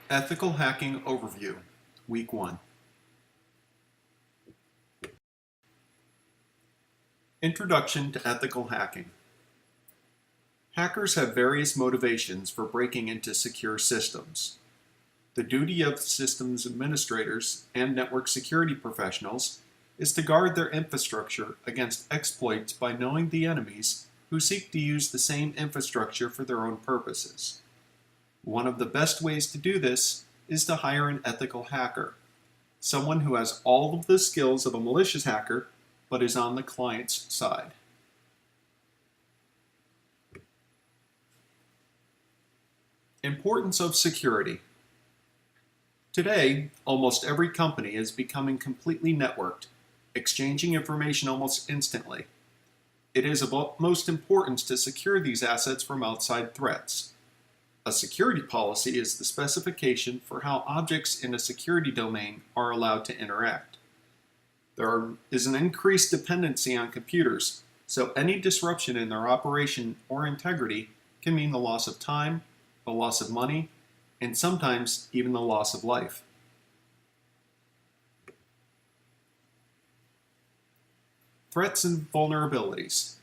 Ethical Hacking Overview, Week 1. Introduction to Ethical Hacking. Hackers have various motivations for breaking into secure systems. The duty of systems administrators and network security professionals is to guard their infrastructure against exploits by knowing the enemies who seek to use the same infrastructure for their own purposes. One of the best ways to do this is to hire an ethical hacker, someone who has all of the skills of a malicious hacker but is on the client's side. Importance of security. Today, almost every company is becoming completely networked, exchanging information almost instantly. It is of utmost importance to secure these assets from outside threats. A security policy is the specification for how objects in a security domain are allowed to interact. There is an increased dependency on computers, so any disruption in their operation or integrity can mean the loss of time, the loss of money, and sometimes even the loss of life. Threats and vulnerabilities.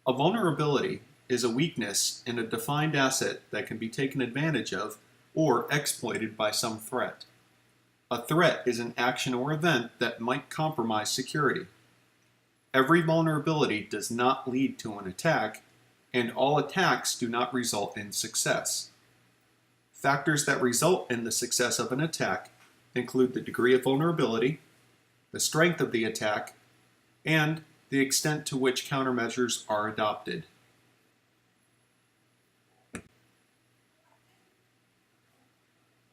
A vulnerability is a weakness in a defined asset that can be taken advantage of or exploited by some threat. A threat is an action or event that might compromise security. Every vulnerability does not lead to an attack, and all attacks do not result in success. Factors that result in the success of an attack include the degree of vulnerability, the strength of the attack, and the extent to which countermeasures are adopted.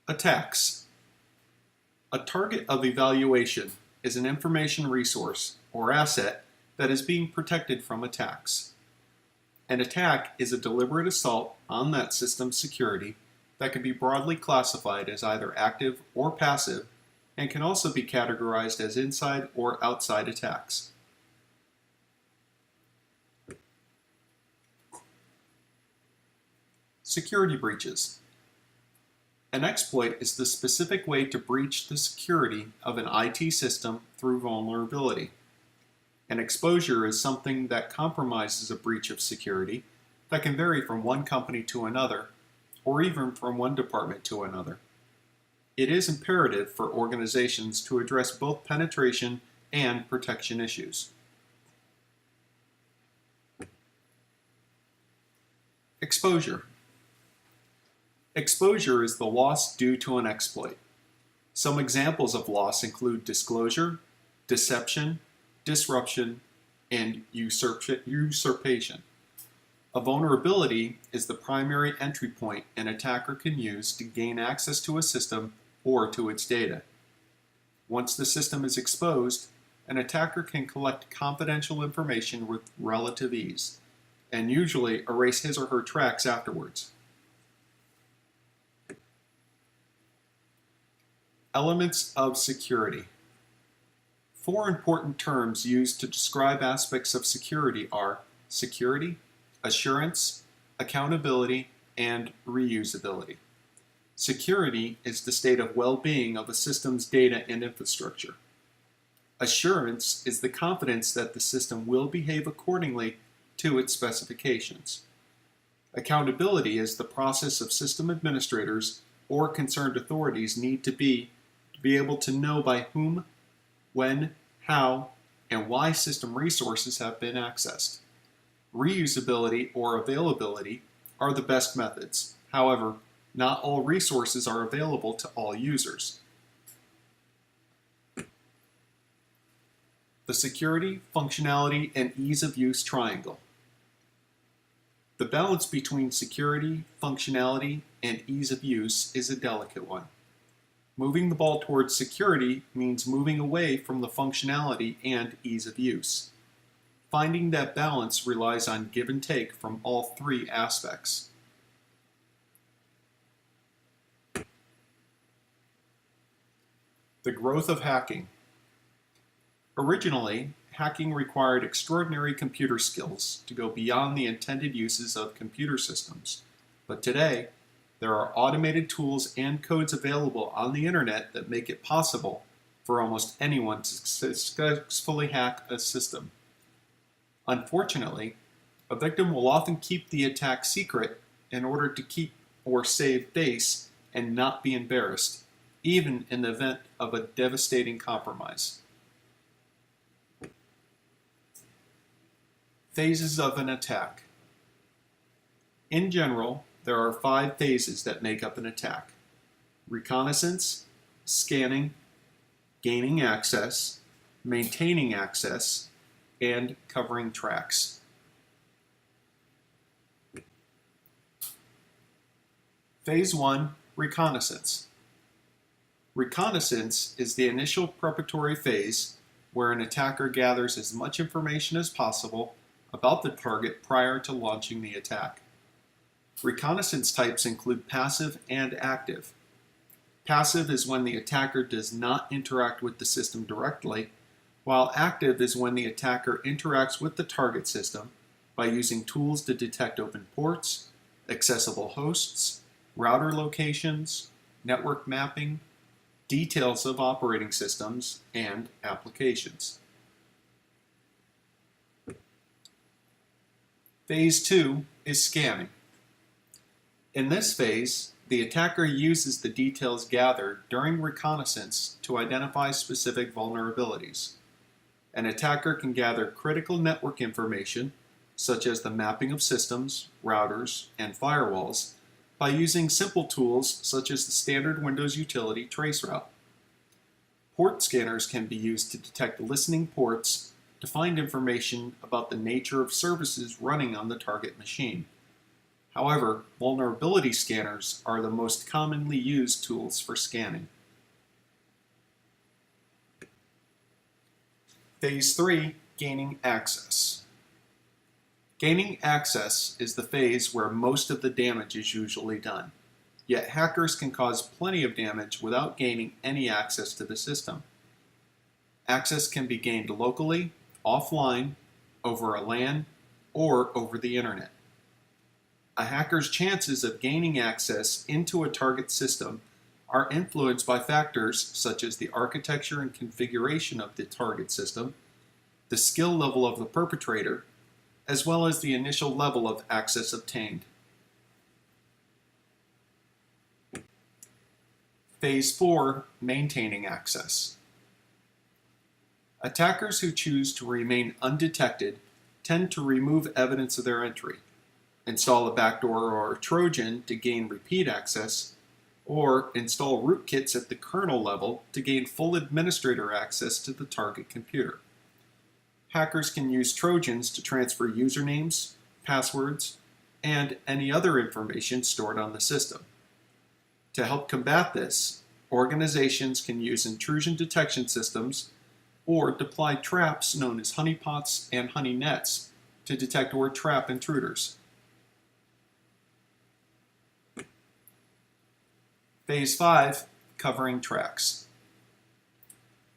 Attacks. A target of evaluation is an information resource or asset that is being protected from attacks. An attack is a deliberate assault on that system's security that can be broadly classified as either active or passive and can also be categorized as inside or outside attacks. Security breaches. An exploit is the specific way to breach the security of an IT system through vulnerability. An exposure is something that compromises a breach of security that can vary from one company to another, or even from one department to another. It is imperative for organizations to address both penetration and protection issues. Exposure. Exposure is the loss due to an exploit. Some examples of loss include disclosure, deception, disruption, and usurpation. A vulnerability is the primary entry point an attacker can use to gain access to a system or to its data. Once the system is exposed, an attacker can collect confidential information with relative ease, and usually erase his or her tracks afterwards. Elements of security. 4 important terms used to describe aspects of security are security, assurance, accountability, and reusability. Security is the state of well-being of a system's data and infrastructure. Assurance is the confidence that the system will behave accordingly to its specifications. Accountability is the process of system administrators or concerned authorities need to be able to know by whom, when, how, and why system resources have been accessed. Reusability or availability are the best methods. However, not all resources are available to all users. The security, functionality, and ease of use triangle. The balance between security, functionality, and ease of use is a delicate one. Moving the ball towards security means moving away from the functionality and ease of use. Finding that balance relies on give and take from all 3 aspects. The growth of hacking. Originally, hacking required extraordinary computer skills to go beyond the intended uses of computer systems, but today, There are automated tools and codes available on the internet that make it possible for almost anyone to successfully hack a system. Unfortunately, a victim will often keep the attack secret in order to keep or save face and not be embarrassed, even in the event of a devastating compromise. Phases of an attack. In general, there are 5 phases that make up an attack: reconnaissance, scanning, gaining access, maintaining access, and covering tracks. Phase 1, reconnaissance. Reconnaissance is the initial preparatory phase where an attacker gathers as much information as possible about the target prior to launching the attack. Reconnaissance types include passive and active. Passive is when the attacker does not interact with the system directly, while active is when the attacker interacts with the target system by using tools to detect open ports, accessible hosts, router locations, network mapping, details of operating systems, and applications. Phase 2 is scanning. In this phase, the attacker uses the details gathered during reconnaissance to identify specific vulnerabilities. An attacker can gather critical network information, such as the mapping of systems, routers, and firewalls, by using simple tools such as the standard Windows utility traceroute. Port scanners can be used to detect listening ports to find information about the nature of services running on the target machine. However, vulnerability scanners are the most commonly used tools for scanning. Phase 3, gaining access. Gaining access is the phase where most of the damage is usually done. Yet hackers can cause plenty of damage without gaining any access to the system. Access can be gained locally, offline, over a LAN, or over the internet. A hacker's chances of gaining access into a target system are influenced by factors such as the architecture and configuration of the target system, the skill level of the perpetrator, as well as the initial level of access obtained. Phase 4, maintaining access. Attackers who choose to remain undetected tend to remove evidence of their entry, install a backdoor or a Trojan to gain repeat access, or install rootkits at the kernel level to gain full administrator access to the target computer. Hackers can use Trojans to transfer usernames, passwords, and any other information stored on the system. To help combat this, organizations can use intrusion detection systems or deploy traps known as honeypots and honeynets to detect or trap intruders. Phase 5, covering tracks.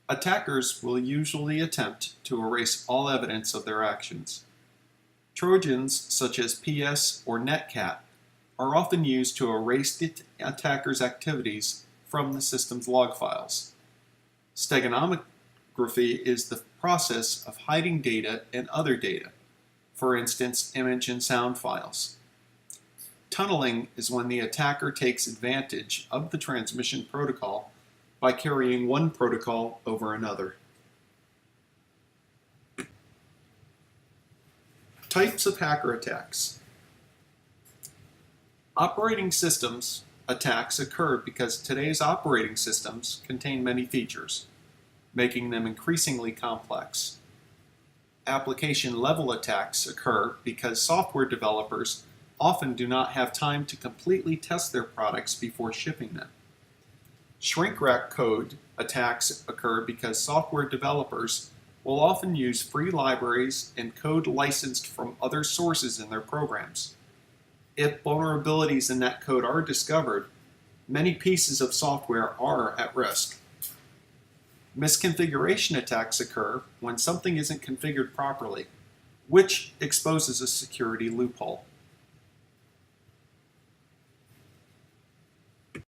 Attackers will usually attempt to erase all evidence of their actions. Trojans such as PS or Netcat are often used to erase the attacker's activities from the system's log files. Steganography is the process of hiding data and other data, for instance, image and sound files. Tunneling is when the attacker takes advantage of the transmission protocol by carrying one protocol over another. Types of hacker attacks. Operating systems attacks occur because today's operating systems contain many features, making them increasingly complex. Application-level attacks occur because software developers often do not have time to completely test their products before shipping them. Shrink-wrap code attacks occur because software developers will often use free libraries and code licensed from other sources in their programs. If vulnerabilities in that code are discovered, many pieces of software are at risk. Misconfiguration attacks occur when something isn't configured properly, which exposes a security loophole.